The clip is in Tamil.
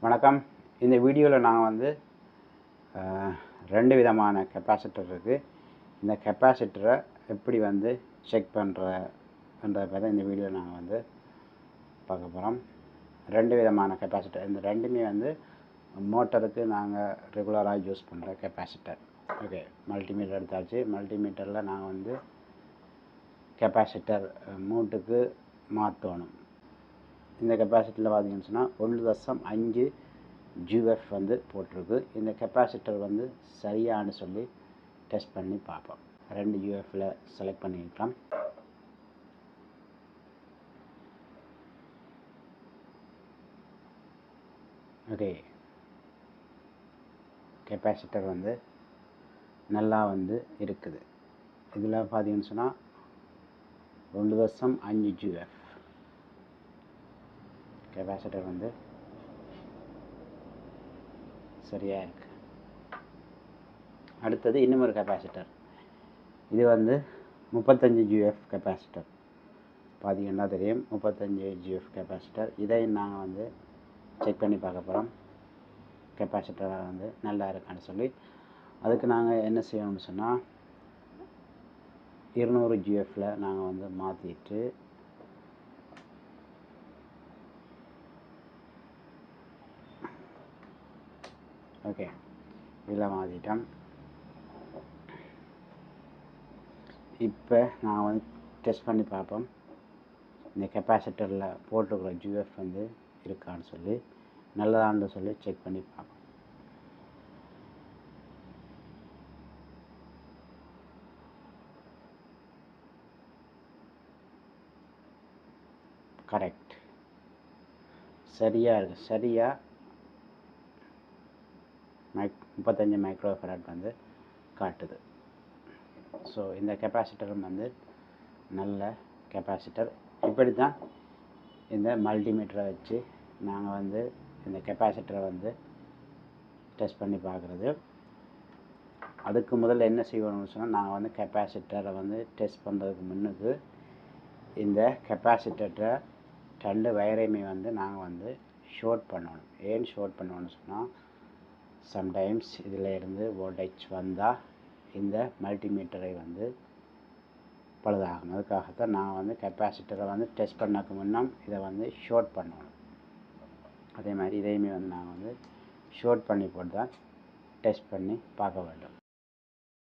வணக்கம். இந்த வீடியோவில் நான் வந்து ரெண்டு விதமான கெப்பாசிட்டர் இருக்குது. இந்த கெப்பாசிட்டரை எப்படி வந்து செக் பண்ணுறன்றதை பற்றி இந்த வீடியோவில் நாங்கள் வந்து பார்க்க போகிறோம். ரெண்டு விதமான கெப்பாசிட்டர், இந்த ரெண்டுமே வந்து மோட்டருக்கு நாங்கள் ரெகுலராக யூஸ் பண்ணுற கெப்பாசிட்டர். ஓகே, மல்டிமீட்டர் எடுத்தாச்சு. மல்டிமீட்டரில் நாங்கள் வந்து கெப்பாசிட்டர் மூட்டுக்கு மாற்றணும். இந்த கெப்பாசிட்டரில் பார்த்தீங்கன்னு சொன்னால் 1.5 GF வந்து போட்டிருக்கு. இந்த கெப்பாசிட்டர் வந்து சரியானு சொல்லி டெஸ்ட் பண்ணி பார்ப்போம். 2 UFல செலக்ட் பண்ணிக்கலாம். ஓகே, கெப்பாசிட்டர் வந்து நல்லா வந்து இருக்குது. இதில் பார்த்தீங்கன்னு சொன்னால் 1.5 GF கெப்பாசிட்டர் வந்து சரியாக இருக்குது. அடுத்தது இன்னும் ஒரு கெப்பாசிட்டர். இது வந்து 35 GF கெப்பாசிட்டர். பார்த்தீங்கன்னா தெரியும், 35 GF கெப்பாசிட்டர். இதை நாங்கள் வந்து செக் பண்ணி பார்க்க போகிறோம். கெப்பாசிட்டர் வந்து நல்லா இருக்கான்னு சொல்லி. அதுக்கு நாங்கள் என்ன செய்யணும்னு சொன்னால் 200 GFல நாங்கள் வந்து மாற்றிட்டு ஓகே இதில் மாற்றிட்டோம். இப்போ நான் வந்து டெஸ்ட் பண்ணி பார்ப்போம் இந்த கெப்பாசிட்டரில் போட்டிருக்கிற GF வந்து இருக்கான்னு சொல்லி, நல்லதான்னு சொல்லி செக் பண்ணி பார்ப்போம். கரெக்ட், சரியாக இருக்குது. சரியாக 35 மைக்ரோஃபரட் வந்து காட்டுது. ஸோ இந்த கெப்பாசிட்டரும் வந்து நல்ல கெப்பாசிட்டர். இப்படி தான் இந்த மல்டிமீட்டரை வச்சு நாங்கள் வந்து இந்த கெப்பாசிட்டரை வந்து டெஸ்ட் பண்ணி பார்க்குறது. அதுக்கு முதல்ல என்ன செய்யணும்னு சொன்னால், நாங்கள் வந்து கெப்பாசிட்டரை வந்து டெஸ்ட் பண்ணுறதுக்கு முன்னுக்கு இந்த கெப்பாசிட்டரை 2 வயரையுமே வந்து நாங்கள் வந்து ஷார்ட் பண்ணணும். ஏன் ஷார்ட் பண்ணணும்னு சொன்னால், சம்டைம்ஸ் இதில் இருந்து வோல்டேஜ் வந்தால் இந்த மல்டிமீட்டரை வந்து பழுதாகும். அதுக்காகத்தான் நான் வந்து கெப்பாசிட்டரை வந்து டெஸ்ட் பண்ணக்கு முன்னம் இதை வந்து ஷார்ட் பண்ணணும். அதே மாதிரி இதையுமே வந்து நாங்கள் வந்து ஷார்ட் பண்ணி போட்டு தான் டெஸ்ட் பண்ணி பார்க்க வேண்டும்.